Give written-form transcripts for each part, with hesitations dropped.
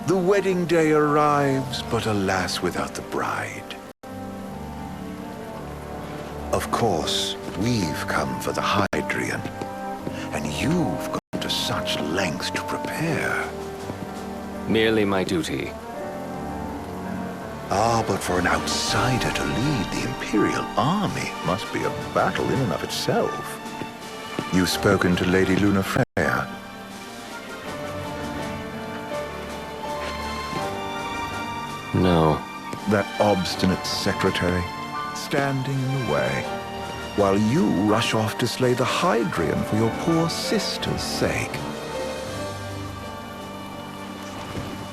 The wedding day arrives, but alas, without the bride. Of course, we've come for the Hydrian, and you've gone to such lengths to prepare. Merely my duty. Ah, but for an outsider to lead the Imperial army must be a battle in and of itself. You've spoken to Lady Lunafreya. No. That obstinate secretary, standing in the way, while you rush off to slay the Hydrian for your poor sister's sake.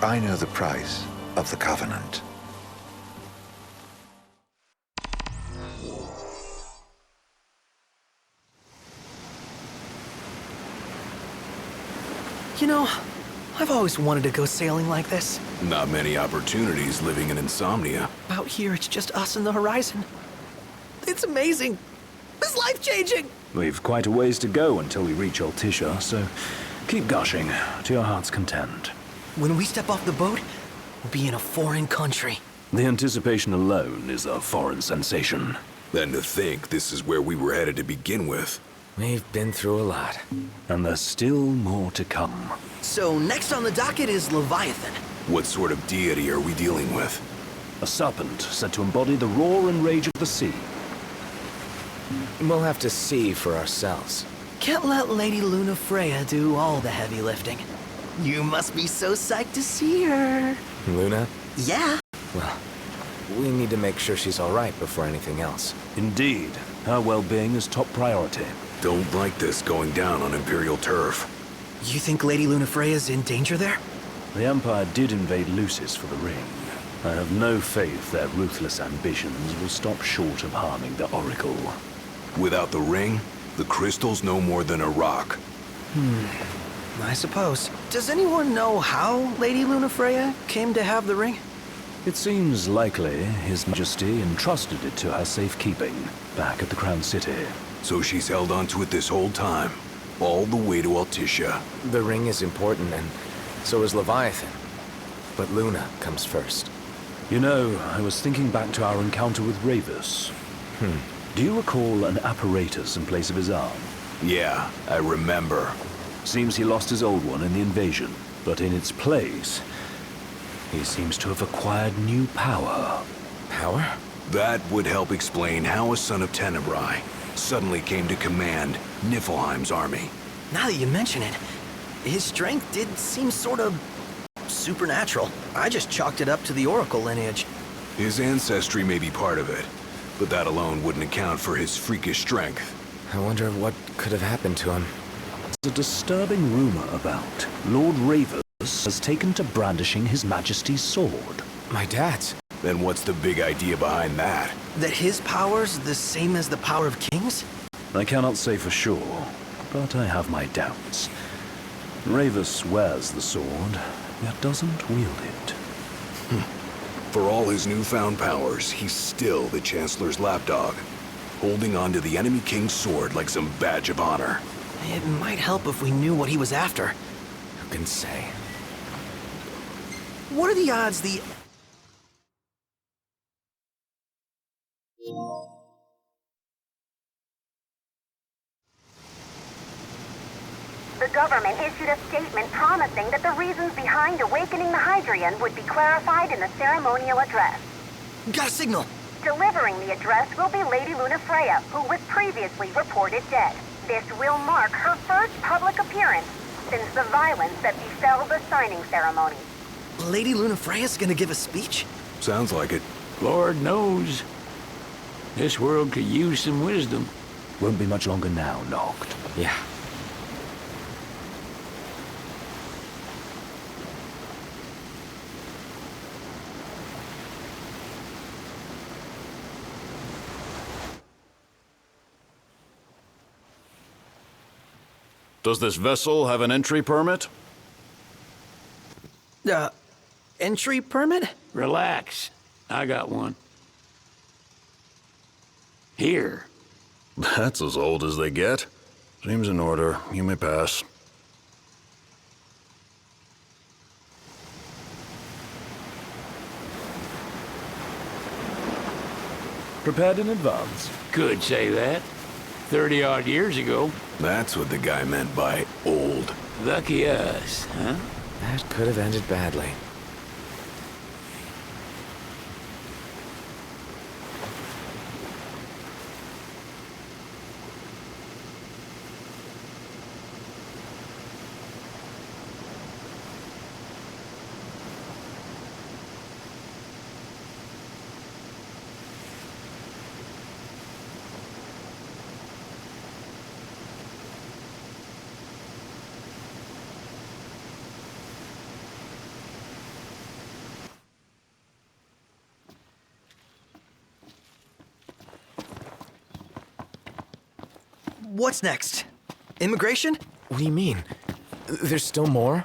I know the price of the Covenant. You know, I've always wanted to go sailing like this. Not many opportunities living in insomnia. Out here, it's just us and the horizon. It's amazing. It's life-changing. We've quite a ways to go until we reach Altisha, so keep gushing to your heart's content. When we step off the boat, we'll be in a foreign country. The anticipation alone is a foreign sensation. Then to think this is where we were headed to begin with. We've been through a lot. And there's still more to come. So next on the docket is Leviathan. What sort of deity are we dealing with? A serpent said to embody the roar and rage of the sea. We'll have to see for ourselves. Can't let Lady Lunafreya do all the heavy lifting. You must be so psyched to see her. Luna? Yeah. Well, we need to make sure she's all right before anything else. Indeed, her well-being is top priority. Don't like this going down on Imperial turf. You think Lady Lunafreya's in danger there? The Empire did invade Lucis for the ring. I have no faith their ruthless ambitions will stop short of harming the Oracle. Without the ring, the crystal's no more than a rock. I suppose. Does anyone know how Lady Lunafreya came to have the ring? It seems likely His Majesty entrusted it to her safekeeping back at the Crown City. So she's held onto it this whole time, all the way to Altisha. The ring is important, and so is Leviathan. But Luna comes first. You know, I was thinking back to our encounter with Ravus. Do you recall an apparatus in place of his arm? Yeah, I remember. Seems he lost his old one in the invasion, but in its place, he seems to have acquired new power. Power? That would help explain how a son of Tenebrae suddenly came to command Niflheim's army. Now that you mention it, his strength did seem sort of supernatural. I just chalked it up to the Oracle lineage. His ancestry may be part of it, but that alone wouldn't account for his freakish strength. I wonder what could have happened to him. There's a disturbing rumor about Lord Ravus has taken to brandishing His Majesty's sword. My dad's. Then what's the big idea behind that? That his power's the same as the power of kings? I cannot say for sure, but I have my doubts. Ravus wears the sword, yet doesn't wield it. For all his newfound powers, he's still the Chancellor's lapdog, holding on to the enemy king's sword like some badge of honor. It might help if we knew what he was after. Who can say? What are the odds the... The government issued a statement promising that the reasons behind awakening the Hydrian would be clarified in the ceremonial address. Got a signal! Delivering the address will be Lady Lunafreya, who was previously reported dead. This will mark her first public appearance since the violence that befell the signing ceremony. Lady Lunafreya's gonna give a speech? Sounds like it. Lord knows. This world could use some wisdom. Won't be much longer now, Noct. Yeah. Does this vessel have an entry permit? Entry permit? Relax. I got one. Here. That's as old as they get. Seems in order. You may pass. prepared in advance. Could say that. 30-odd years ago. That's what the guy meant by old. Lucky us, huh? That could have ended badly. What's next? Immigration? What do you mean? There's still more?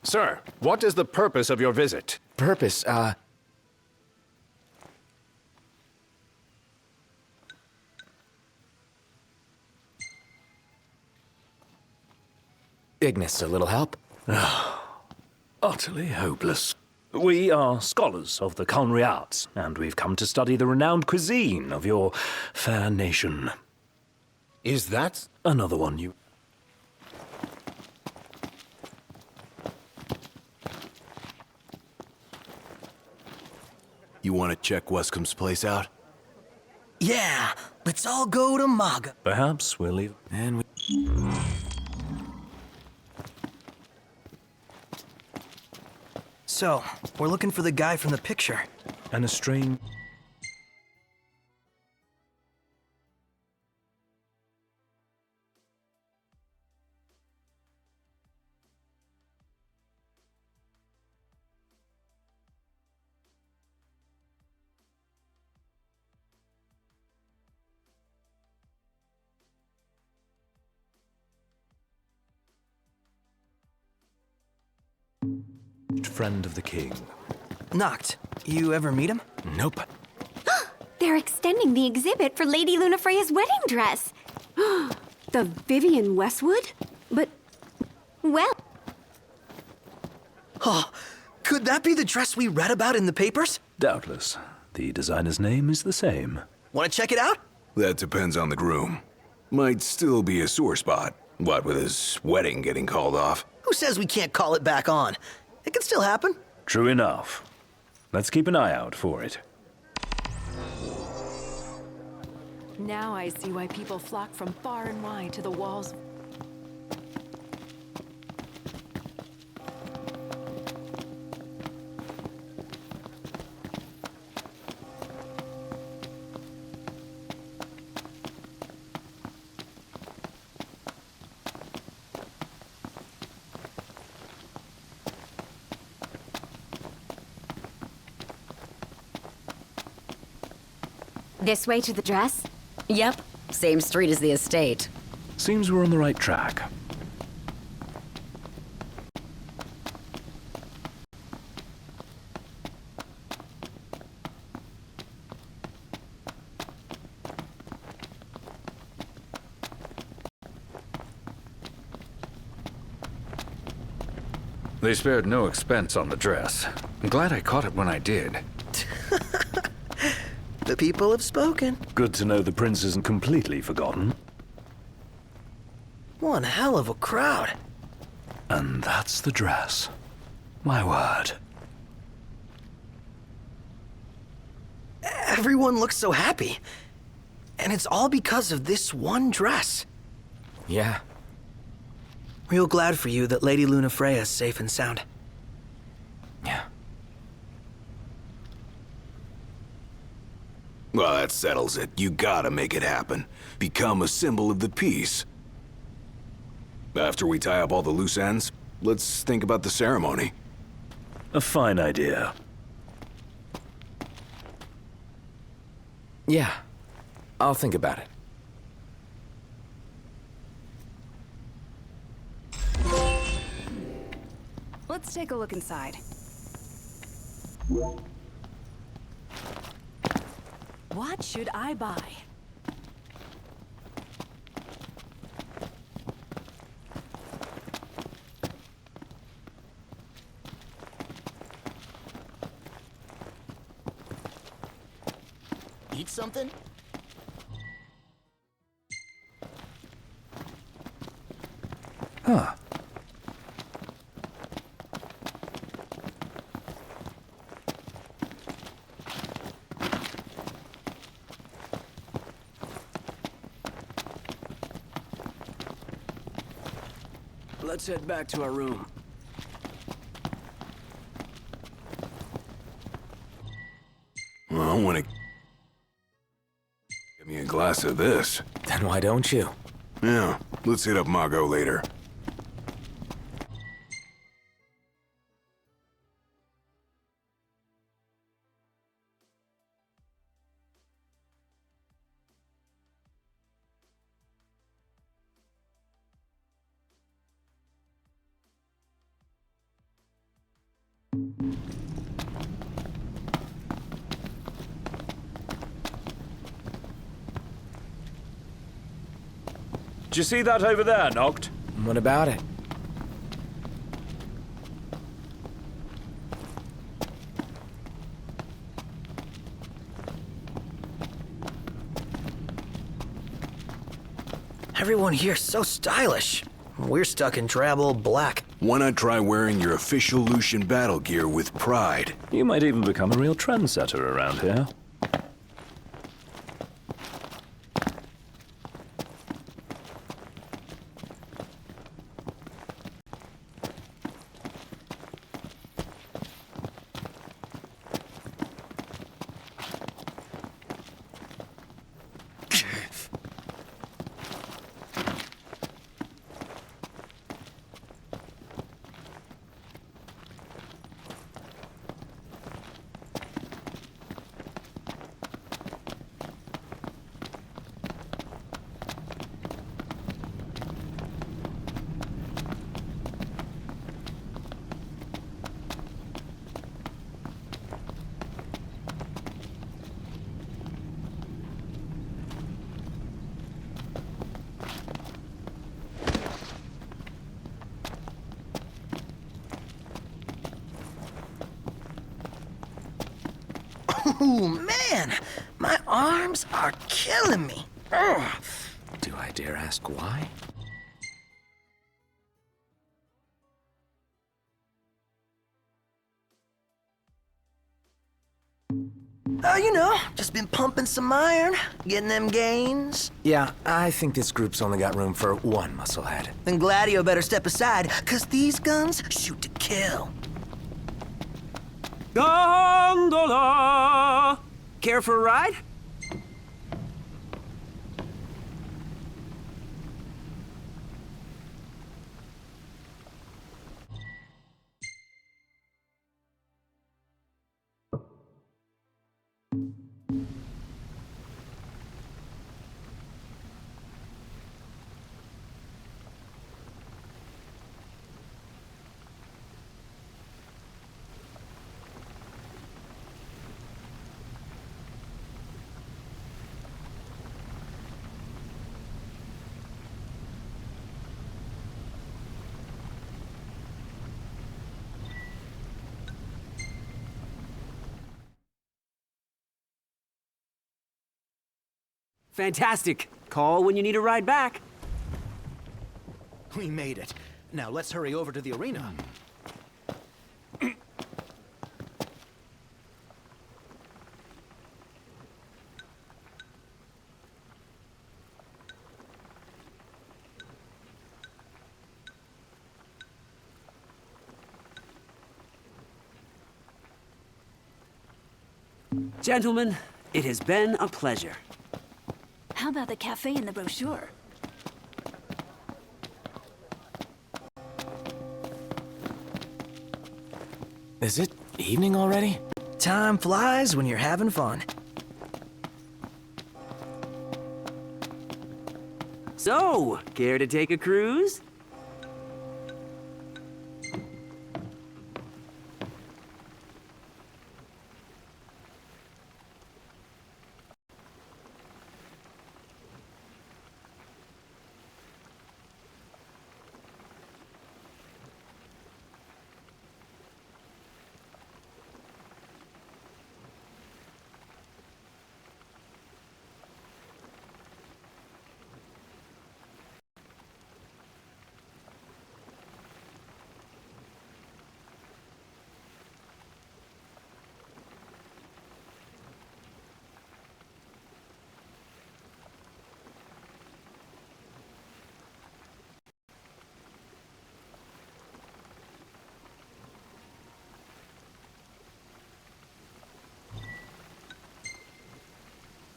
Sir, what is the purpose of your visit? Purpose, Ignis, a little help? Utterly hopeless. We are scholars of the culinary arts, and we've come to study the renowned cuisine of your fair nation. Is that? Another one, you... You want to check Wescom's place out? Yeah, let's all go to Maga. Perhaps we'll leave... And we... So, we're looking for the guy from the picture. And a strange... friend of the king. Noct, you ever meet him? Nope. They're extending the exhibit for Lady Lunafreya's wedding dress. The Vivian Westwood? But, well... Oh, could that be the dress we read about in the papers? Doubtless. The designer's name is the same. Want to check it out? That depends on the groom. Might still be a sore spot. What with his wedding getting called off? Who says we can't call it back on? It can still happen. True enough. Let's keep an eye out for it. Now I see why people flock from far and wide to the walls. This way to the dress? Yep, same street as the estate. Seems we're on the right track. They spared no expense on the dress. I'm glad I caught it when I did. The people have spoken. Good to know the prince isn't completely forgotten. One hell of a crowd. And that's the dress. My word. Everyone looks so happy. And it's all because of this one dress. Yeah. Real glad for you that Lady Lunafreya is safe and sound. Yeah. Well, that settles it. You gotta make it happen. Become a symbol of the peace. After we tie up all the loose ends, let's think about the ceremony. A fine idea. Yeah. I'll think about it. Let's take a look inside. What should I buy? eat something? Huh. Let's head back to our room. Well, I want to get me a glass of this. Then why don't you? Yeah, let's hit up Margot later. Did you see that over there, Noct? What about it? Everyone here's so stylish. We're stuck in drab old black. Why not try wearing your official Lucian battle gear with pride? You might even become a real trendsetter around here. Oh, man! My arms are killing me. Ugh. Do I dare ask why? You know, just been pumping some iron, getting them gains. Yeah, I think this group's only got room for one musclehead. Then Gladio better step aside, 'cause these guns shoot to kill. Gondola! Care for a ride? Fantastic. Call when you need a ride back. We made it. Now let's hurry over to the arena. Gentlemen, it has been a pleasure. How about the cafe in the brochure? Is it evening already? Time flies when you're having fun. So, care to take a cruise?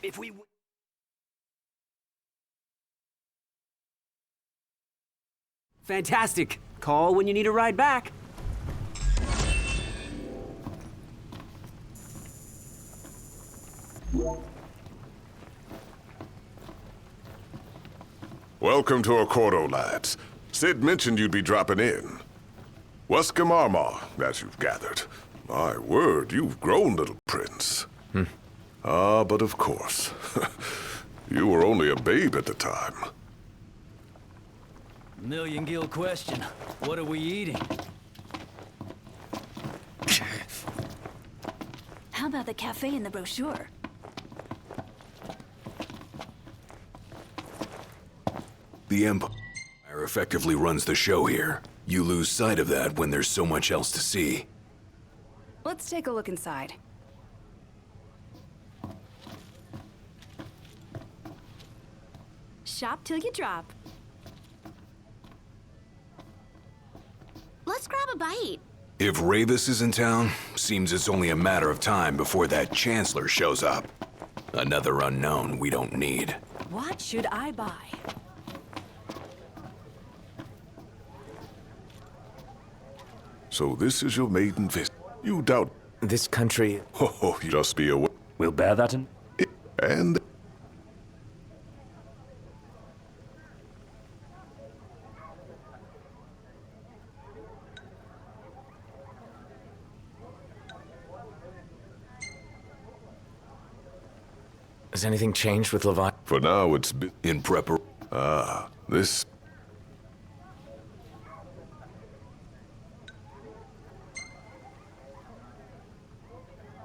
If we... Fantastic. Call when you need a ride back. Welcome to Accordo, lads. Sid mentioned you'd be dropping in. Waskamarma, as you've gathered. My word, you've grown, little prince. Ah, but of course. You were only a babe at the time. Million gill question. What are we eating? How about the cafe in the brochure? The Empire effectively runs the show here. You lose sight of that when there's so much else to see. Let's take a look inside. Shop till you drop. Let's grab a bite. If Ravis is in town, seems it's only a matter of time before that Chancellor shows up. Another unknown we don't need. What should I buy? So this is your maiden visit. You doubt this country... Oh, you just be aware. We'll bear that in... And... Has anything changed with Levi? For now, it's been in prepper. Ah, this...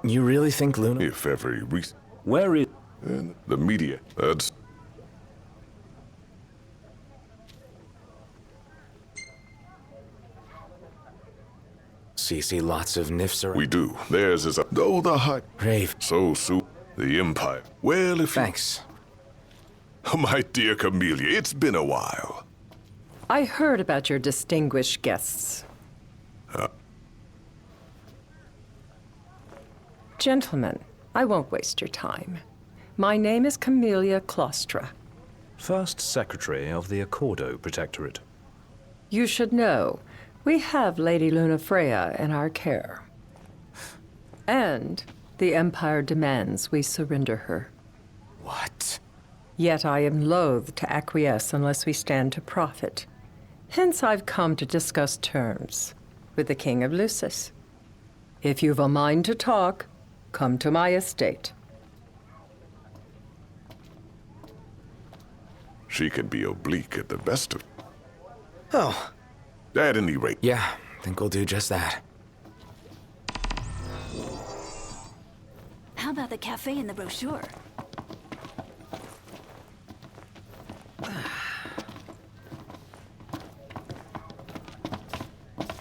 You really think Luna... If every Where is... And the media, that's... See lots of nifs around? We do. Theirs is a... Oh, the high... Rave. So soon. The Empire. Well, if Thanks. You... My dear Camellia, it's been a while. I heard about your distinguished guests. Gentlemen, I won't waste your time. My name is Camellia Claustra. First Secretary of the Accordo Protectorate. You should know, we have Lady Luna Freya in our care. And the Empire demands we surrender her. What? Yet I am loath to acquiesce unless we stand to profit. Hence I've come to discuss terms with the King of Lucis. If you've a mind to talk, come to my estate. She can be oblique at the best of... Oh. At any rate. Yeah, think we'll do just that. How about the cafe in the brochure?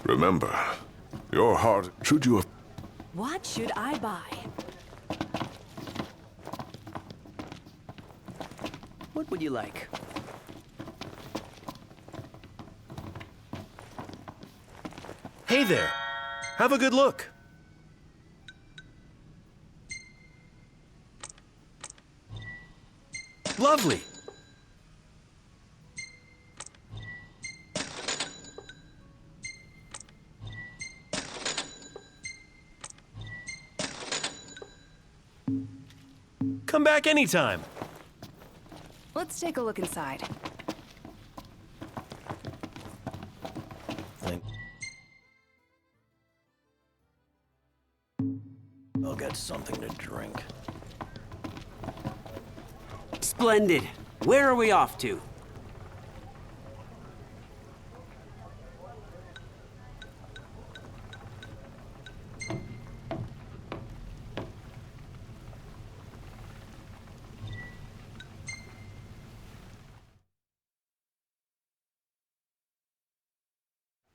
Remember, your heart, should you have... What should I buy? What would you like? Hey there. Have a good look. Lovely. Come back anytime. Let's take a look inside. I'll get something to drink. Splendid. Where are we off to?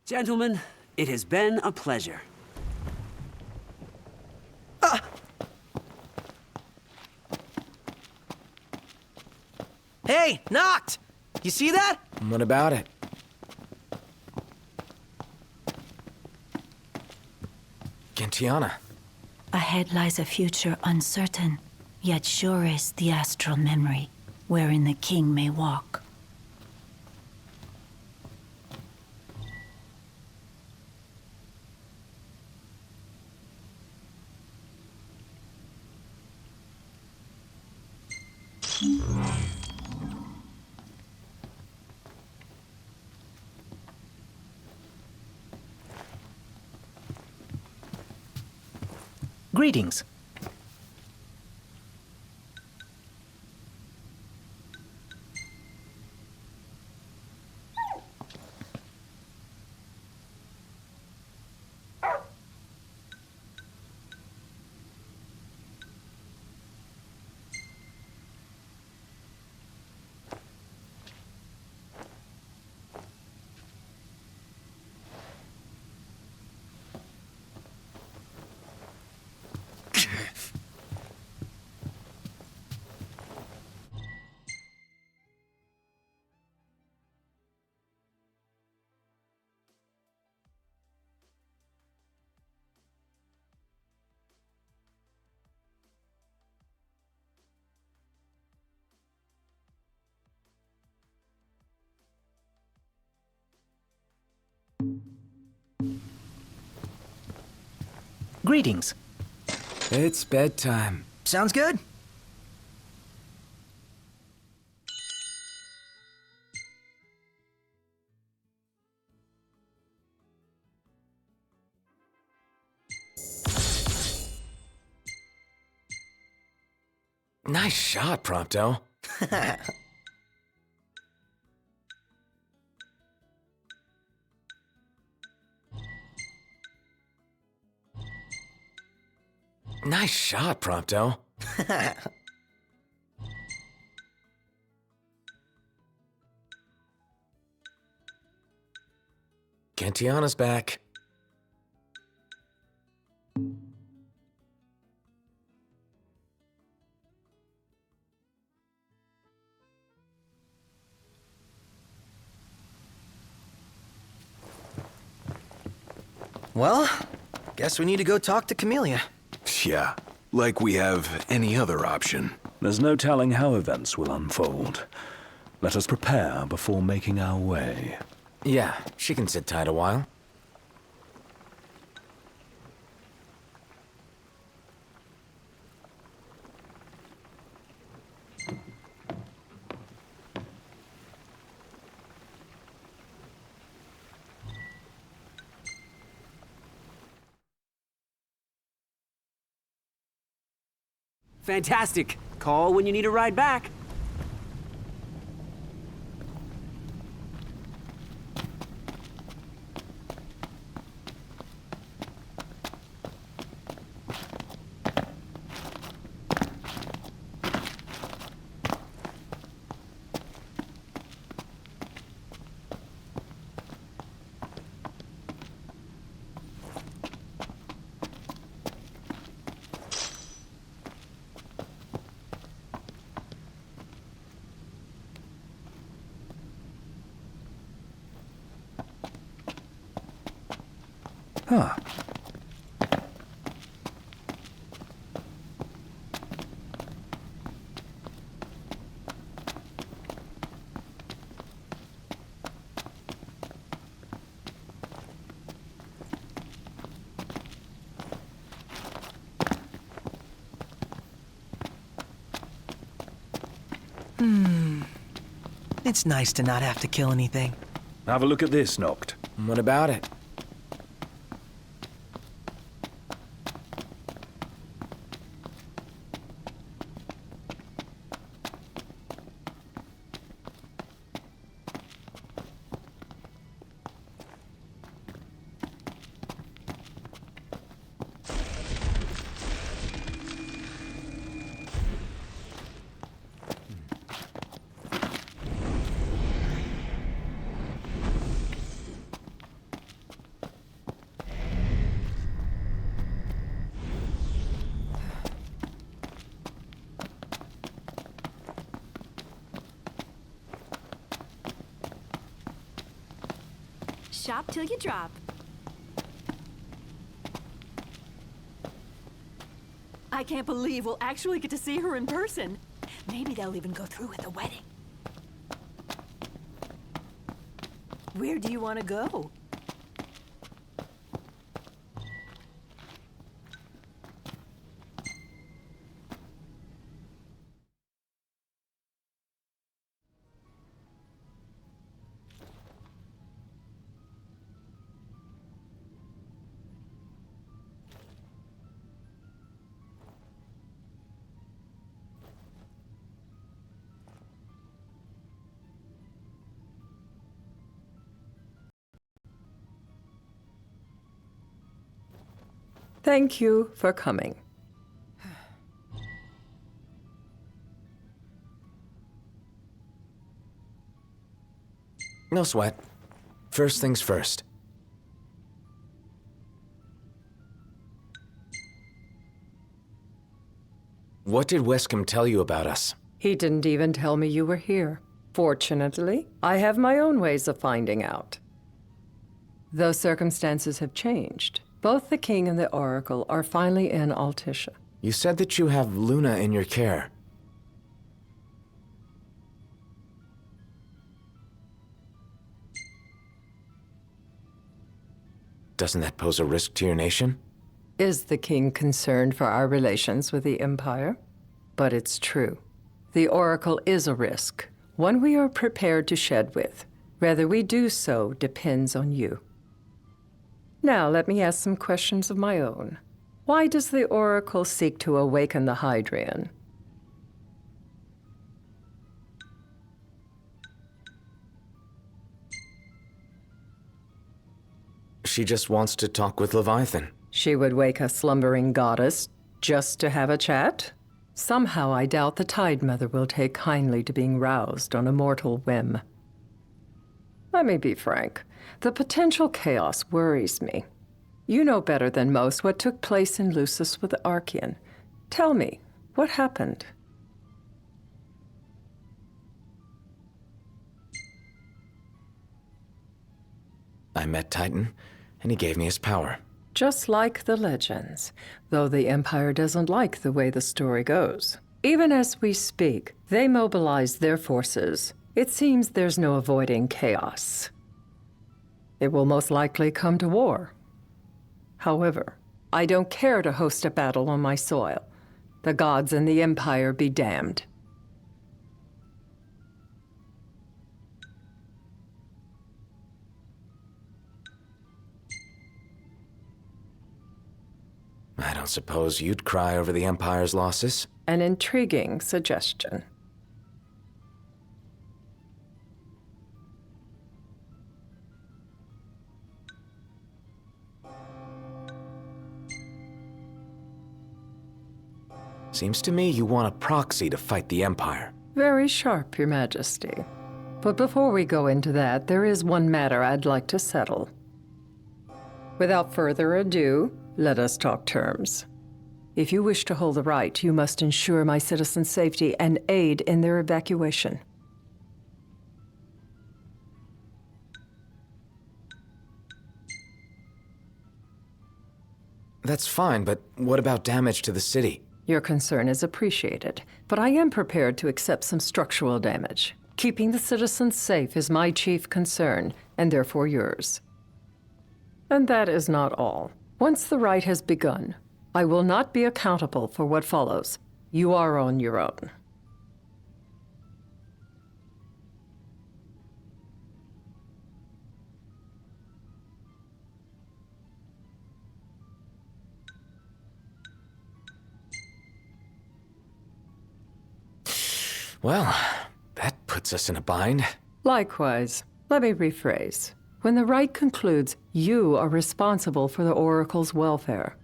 Gentlemen, it has been a pleasure. Hey, knocked! You see that? What about it? Gentiana. Ahead lies a future uncertain. yet sure is the astral memory wherein the king may walk. Greetings. Greetings. It's bedtime. Sounds good. Nice shot, Prompto. Nice shot, Prompto. Gentiana's back. Well, guess we need to go talk to Camellia. Yeah, like we have any other option. There's no telling how events will unfold. Let us prepare before making our way. Yeah, she can sit tight a while. Fantastic. Call when you need a ride back. Huh. It's nice to not have to kill anything. Have a look at this, Noct. What about it? Shop till you drop. I can't believe we'll actually get to see her in person. Maybe they'll even go through with the wedding. Where do you want to go? Thank you for coming. No sweat. First things first. What did Wescombe tell you about us? He didn't even tell me you were here. Fortunately, I have my own ways of finding out. Though circumstances have changed, both the King and the Oracle are finally in Altisha. You said that you have Luna in your care. Doesn't that pose a risk to your nation? Is the King concerned for our relations with the Empire? But it's true. The Oracle is a risk, one we are prepared to shed with. Whether we do so depends on you. Now, let me ask some questions of my own. Why does the Oracle seek to awaken the Hydrian? She just wants to talk with Leviathan. She would wake a slumbering goddess just to have a chat? Somehow I doubt the Tide Mother will take kindly to being roused on a mortal whim. Let me be frank. The potential chaos worries me. You know better than most what took place in Lucis with the Archean. Tell me, what happened? I met Titan, and he gave me his power. Just like the legends, though the Empire doesn't like the way the story goes. Even as we speak, they mobilize their forces. It seems there's no avoiding chaos. It will most likely come to war. However, I don't care to host a battle on my soil. The gods and the Empire be damned. I don't suppose you'd cry over the Empire's losses? An intriguing suggestion. Seems to me you want a proxy to fight the Empire. Very sharp, Your Majesty. But before we go into that, there is one matter I'd like to settle. Without further ado, let us talk terms. If you wish to hold the right, you must ensure my citizens' safety and aid in their evacuation. That's fine, but what about damage to the city? Your concern is appreciated, but I am prepared to accept some structural damage. Keeping the citizens safe is my chief concern, and therefore yours. And that is not all. Once the rite has begun, I will not be accountable for what follows. You are on your own. Well, that puts us in a bind. Likewise, let me rephrase. When the rite concludes, you are responsible for the Oracle's welfare.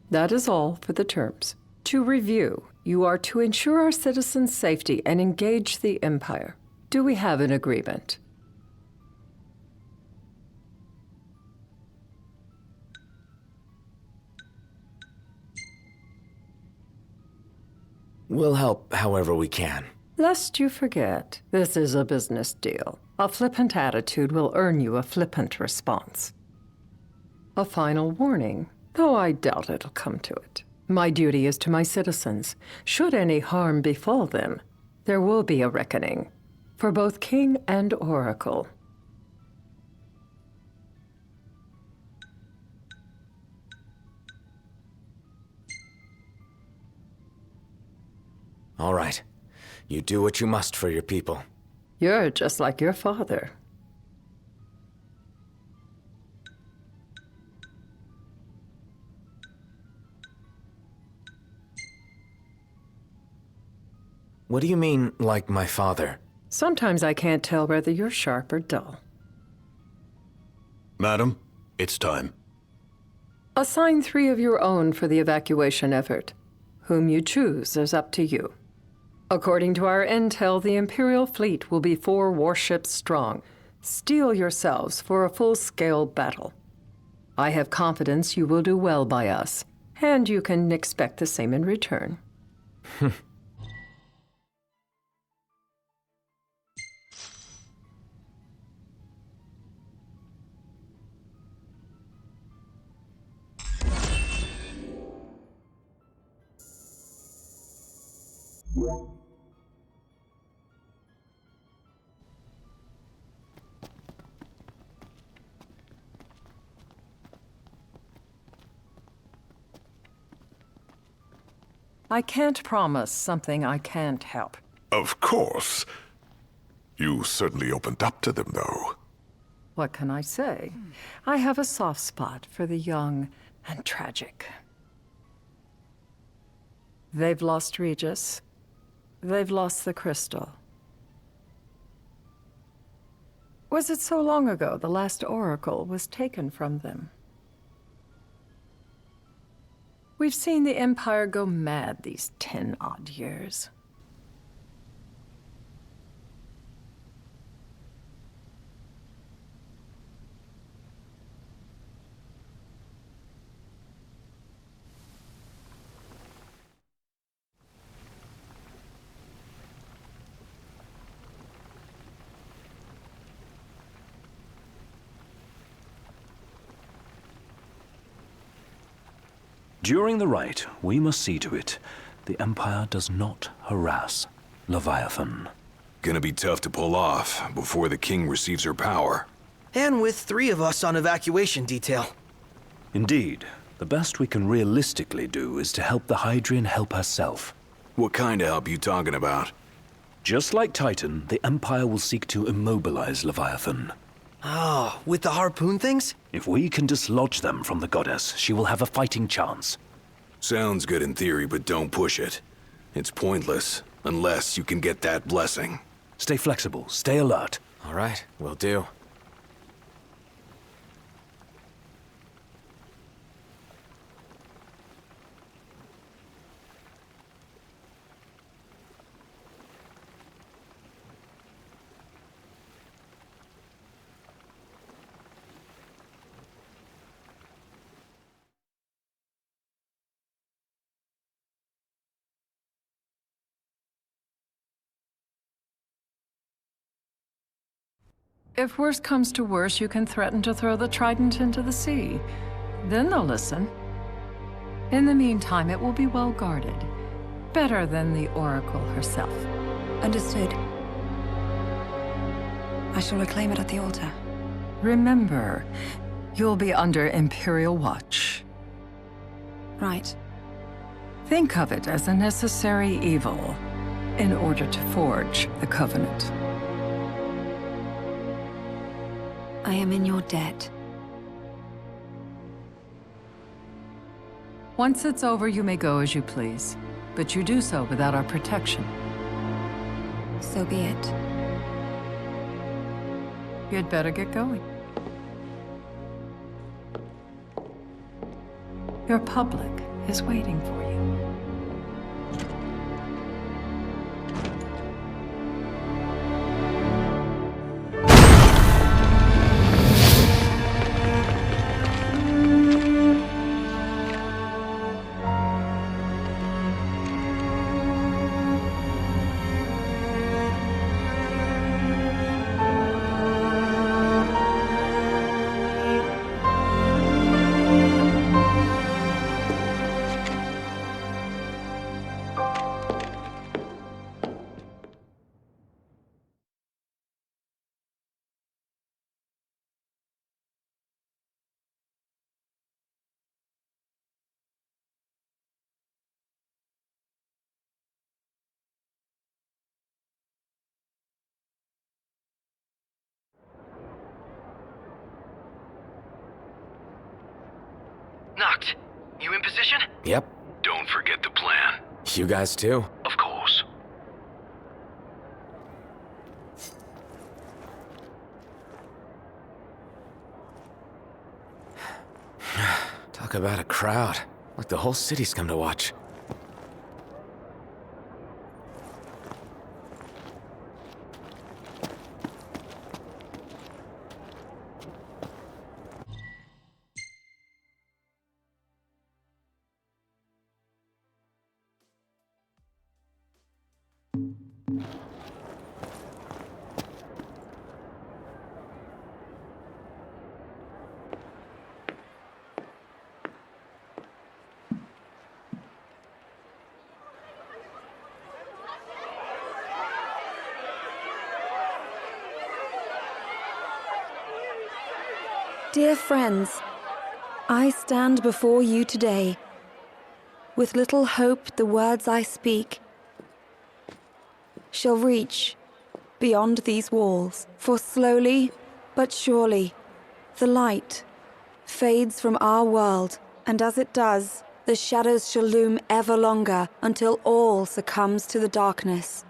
That is all for the terms. To review, you are to ensure our citizens' safety and engage the Empire. Do we have an agreement? We'll help however we can. Lest you forget, this is a business deal. A flippant attitude will earn you a flippant response. A final warning, though I doubt it'll come to it. My duty is to my citizens. Should any harm befall them, there will be a reckoning for both king and oracle. All right. You do what you must for your people. You're just like your father. What do you mean, like my father? Sometimes I can't tell whether you're sharp or dull. Madam, it's time. Assign 3 of your own for the evacuation effort. Whom you choose is up to you. According to our intel, the Imperial fleet will be 4 warships strong. Steel yourselves for a full-scale battle. I have confidence you will do well by us, and you can expect the same in return. I can't promise something I can't help. Of course. You certainly opened up to them, though. What can I say? I have a soft spot for the young and tragic. They've lost Regis. They've lost the crystal. Was it so long ago the last oracle was taken from them? We've seen the Empire go mad these 10-odd years. During the rite, we must see to it the Empire does not harass Leviathan. Gonna be tough to pull off before the king receives her power. And with 3 of us on evacuation detail. Indeed. The best we can realistically do is to help the Hydrian help herself. What kind of help you talking about? Just like Titan, the Empire will seek to immobilize Leviathan. Oh, with the harpoon things? If we can dislodge them from the goddess, she will have a fighting chance. Sounds good in theory, but don't push it. It's pointless, unless you can get that blessing. Stay flexible, stay alert. All right, will do. If worse comes to worse, you can threaten to throw the trident into the sea. Then they'll listen. In the meantime, it will be well guarded. Better than the Oracle herself. Understood. I shall reclaim it at the altar. Remember, you'll be under Imperial watch. Right. Think of it as a necessary evil in order to forge the Covenant. I am in your debt. Once it's over, you may go as you please. But you do so without our protection. So be it. You'd better get going. Your public is waiting for you. Knocked. You in position? Yep. Don't forget the plan. You guys too? Of course. Talk about a crowd. Like the whole city's come to watch. Dear friends, I stand before you today. With little hope the words I speak shall reach beyond these walls. For slowly but surely the light fades from our world, and as it does, the shadows shall loom ever longer until all succumbs to the darkness.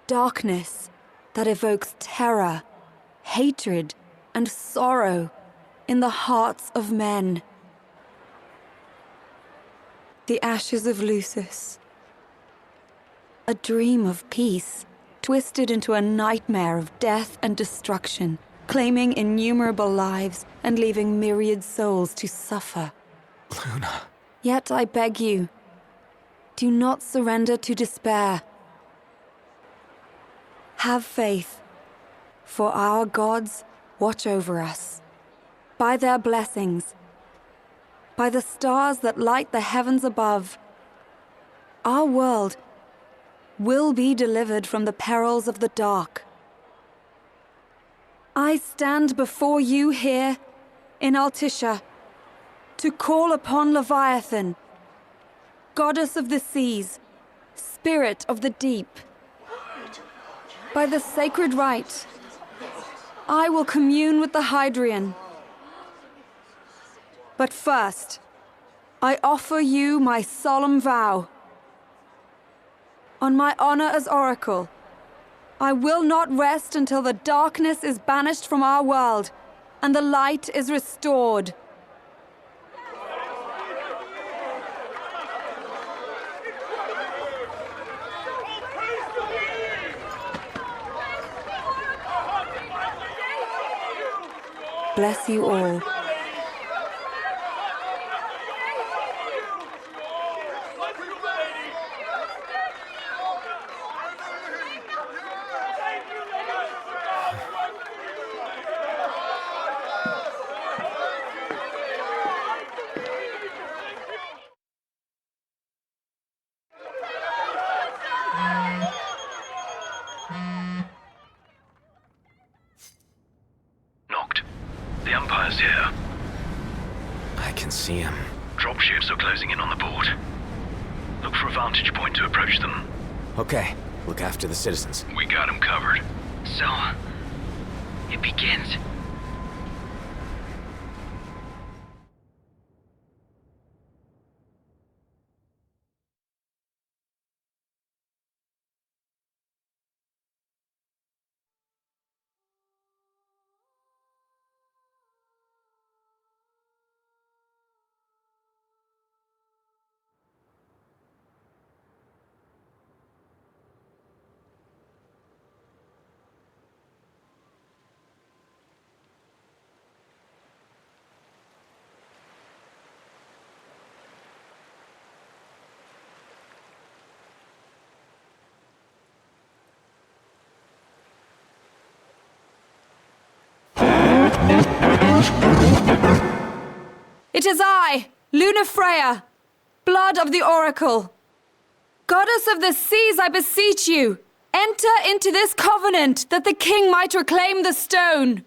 Darkness that evokes terror, hatred, and sorrow in the hearts of men. The ashes of Lucis. A dream of peace, twisted into a nightmare of death and destruction, claiming innumerable lives and leaving myriad souls to suffer. Luna. Yet I beg you, do not surrender to despair. Have faith. For our gods watch over us. By their blessings, by the stars that light the heavens above, our world will be delivered from the perils of the dark. I stand before you here in Altisha to call upon Leviathan, goddess of the seas, spirit of the deep. By the sacred rite, I will commune with the Hydrian. But first, I offer you my solemn vow. On my honor as Oracle, I will not rest until the darkness is banished from our world and the light is restored. Bless you all. The Empire's here. I can see him. Dropships are closing in on the port. Look for a vantage point to approach them. Okay, look after the citizens. We got them covered. So, it begins. It is I, Luna Freya, blood of the Oracle. Goddess of the seas, I beseech you, enter into this covenant that the king might reclaim the stone.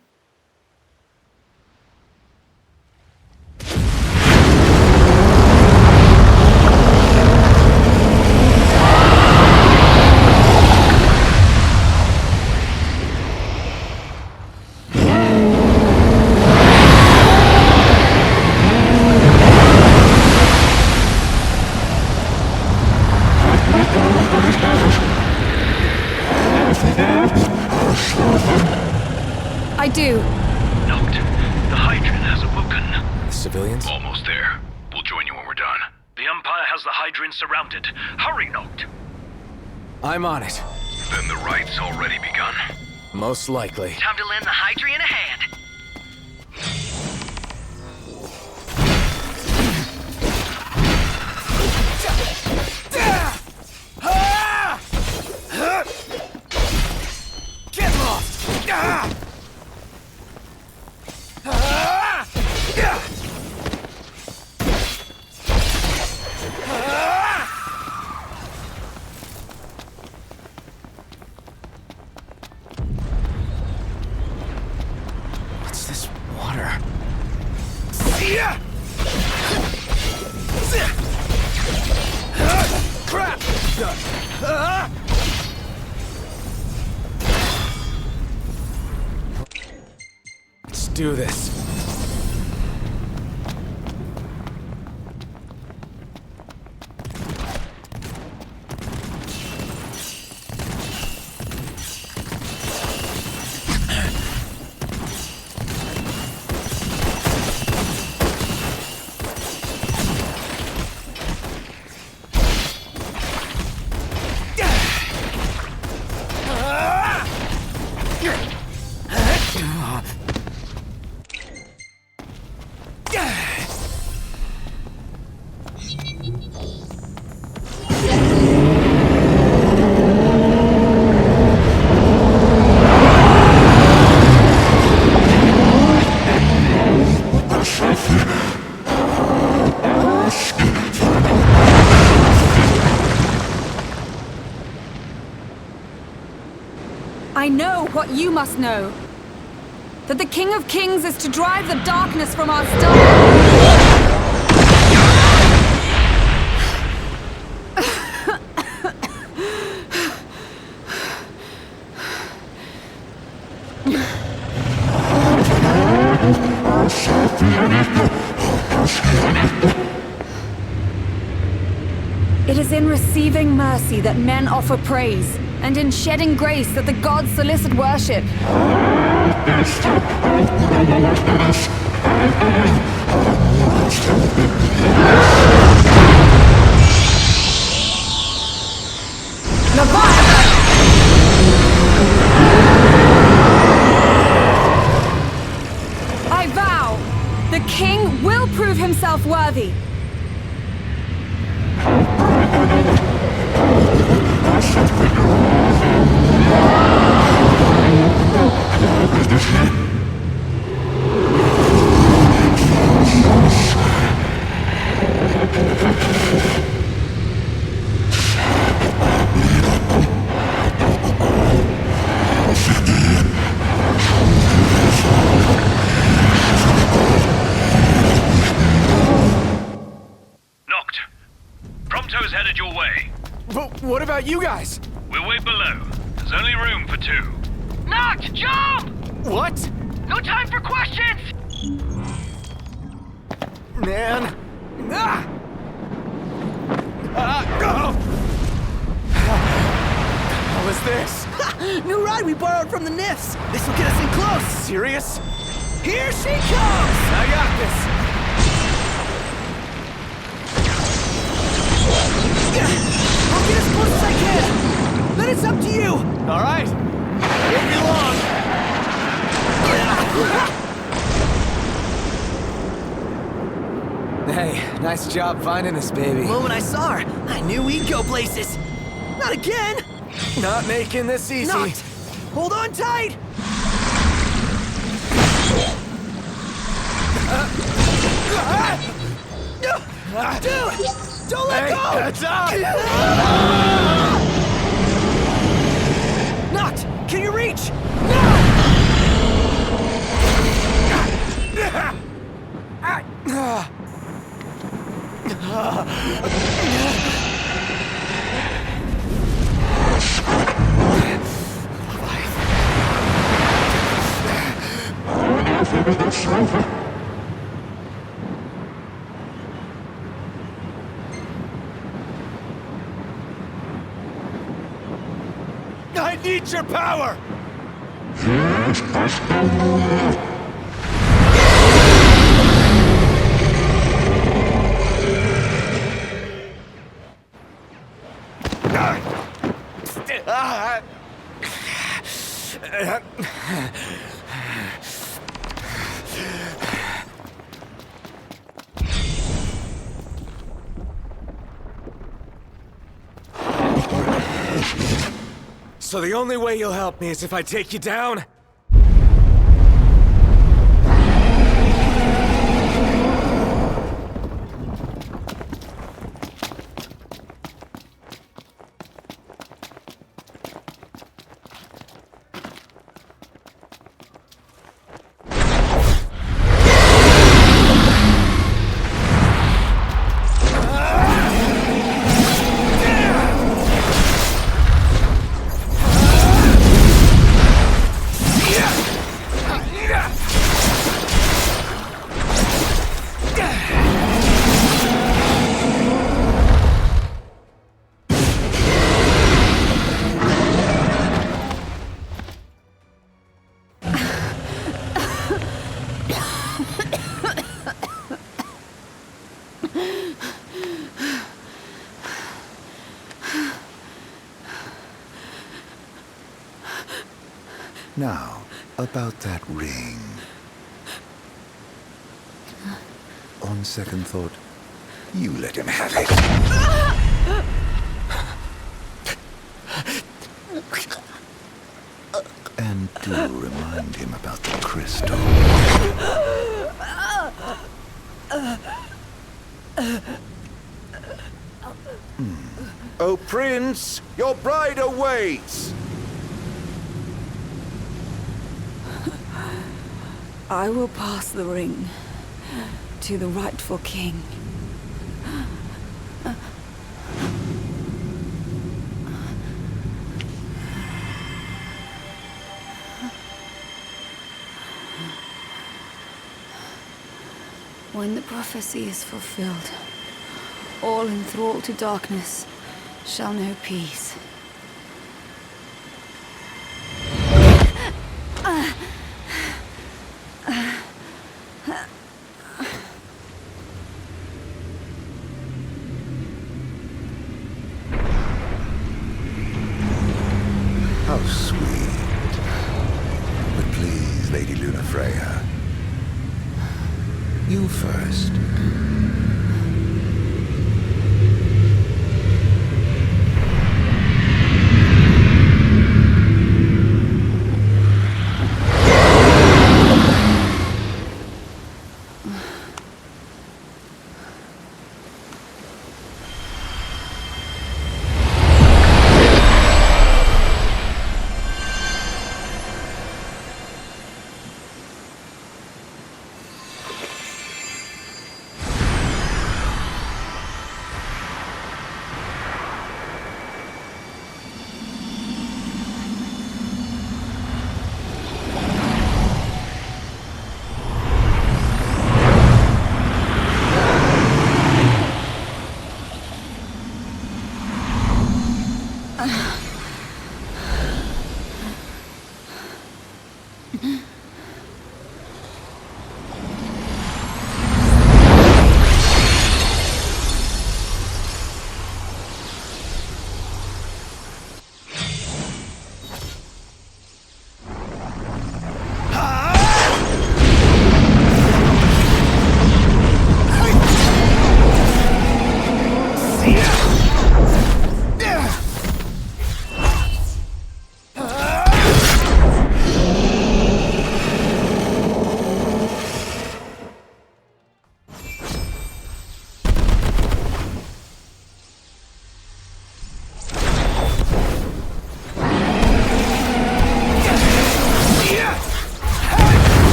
I do. Note, the hydrant has awoken. The civilians? Almost there. We'll join you when we're done. The Empire has the hydrant surrounded. Hurry, Note. I'm on it. Then the right's already begun. Most likely. Time to lend the hydrant a hand. Get lost! What's this water? Crap! Let's do this. I know what you must know. That the King of Kings is to drive the darkness from our star. It is in receiving mercy that men offer praise, and in shedding grace that the gods solicit worship. I vow, the king will prove himself worthy. Knocked. Prompto's headed your way. But what about you guys? We'll wait below. There's only room for two. Knocked! Jump! What? No time for questions! Man. Ah! Oh! What was this? New ride we borrowed from the Nifs. This will get us in close. Serious? Here she comes! I got this. I'll get as close as I can. Then it's up to you. All right. Won't be long. Hey, nice job finding this baby. The moment I saw her, I knew we'd go places. Not again. Not making this easy. Not. Hold on tight. Dude, don't let go. That's up. Knocked. Can you reach? I need your power! So the only way you'll help me is if I take you down? Now, about that ring. On second thought, you let him have it. And do remind him about the crystal. Oh, Prince, your bride awaits! I will pass the ring to the rightful king. When the prophecy is fulfilled, all enthralled to darkness shall know peace. How sweet. But please, Lady Lunafreya, you first.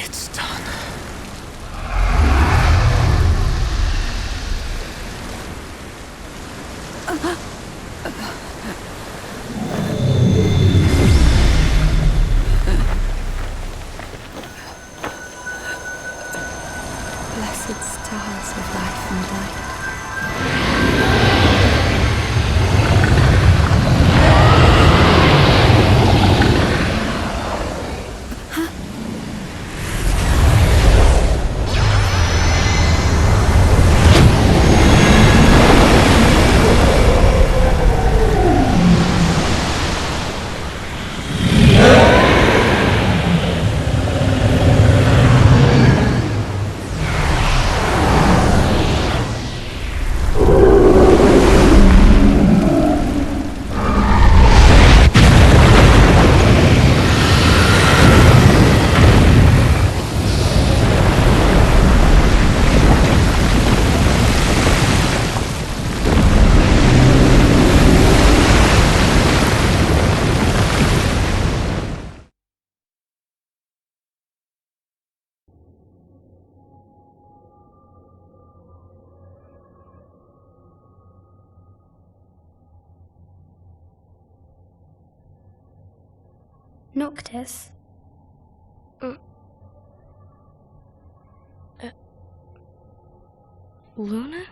It's done. Blessed stars of life and light. Noctis? Luna?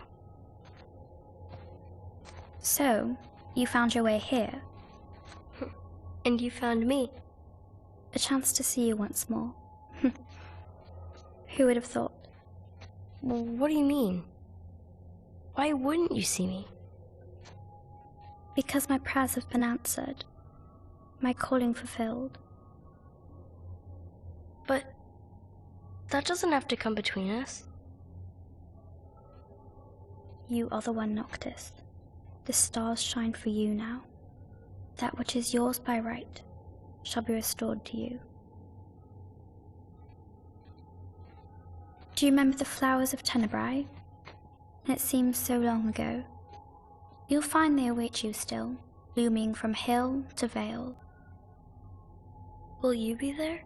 So, you found your way here. And you found me. A chance to see you once more. Who would have thought? Well, what do you mean? Why wouldn't you see me? Because my prayers have been answered. My calling fulfilled. But that doesn't have to come between us. You are the one, Noctis. The stars shine for you now. That which is yours by right shall be restored to you. Do you remember the flowers of Tenebrae? It seems so long ago. You'll find they await you still, looming from hill to vale. Will you be there?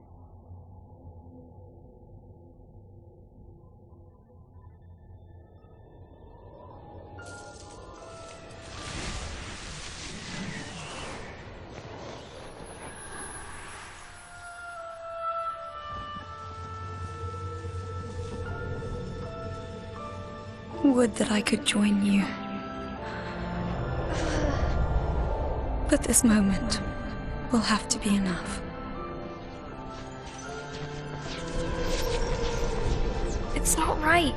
Would that I could join you. But this moment will have to be enough. It's not right.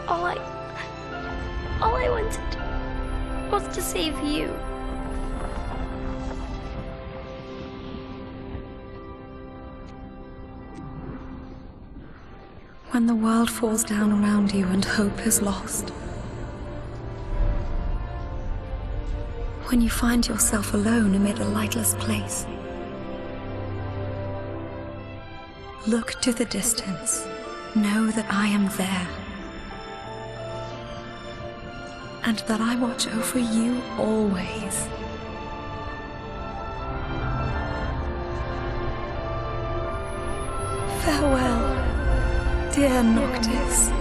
All I wanted was to save you. When the world falls down around you and hope is lost. When you find yourself alone amid a lightless place. Look to the distance. Know that I am there. And that I watch over you always. Farewell, dear Noctis.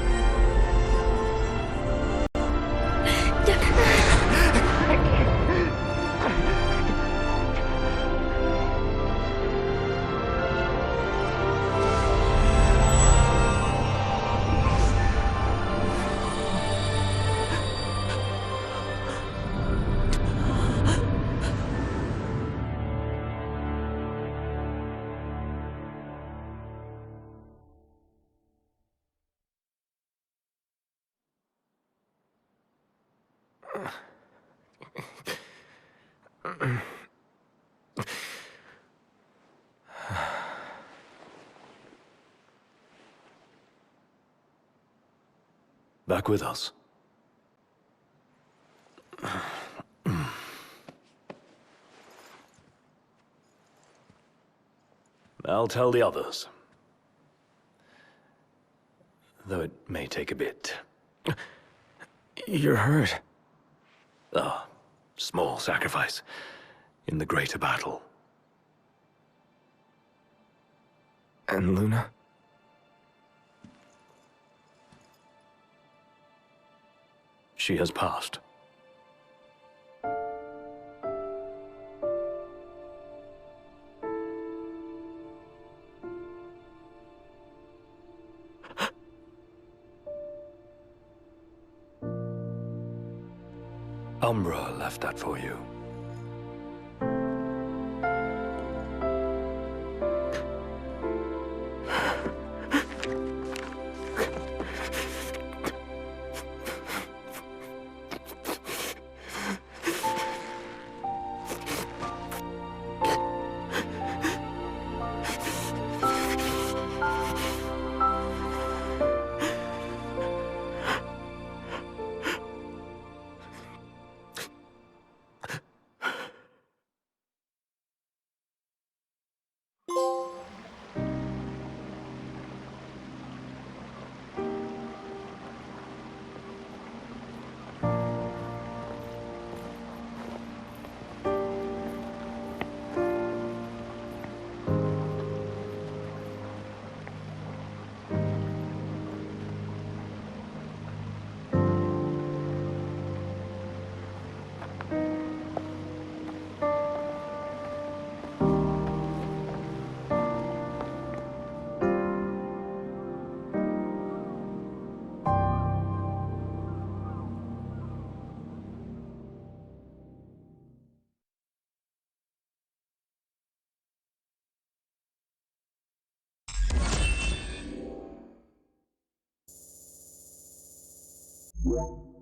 Back with us. I'll tell the others. Though it may take a bit. You're hurt. Ah, small sacrifice in the greater battle. And Luna? She has passed. Umbra left that for you. Yeah.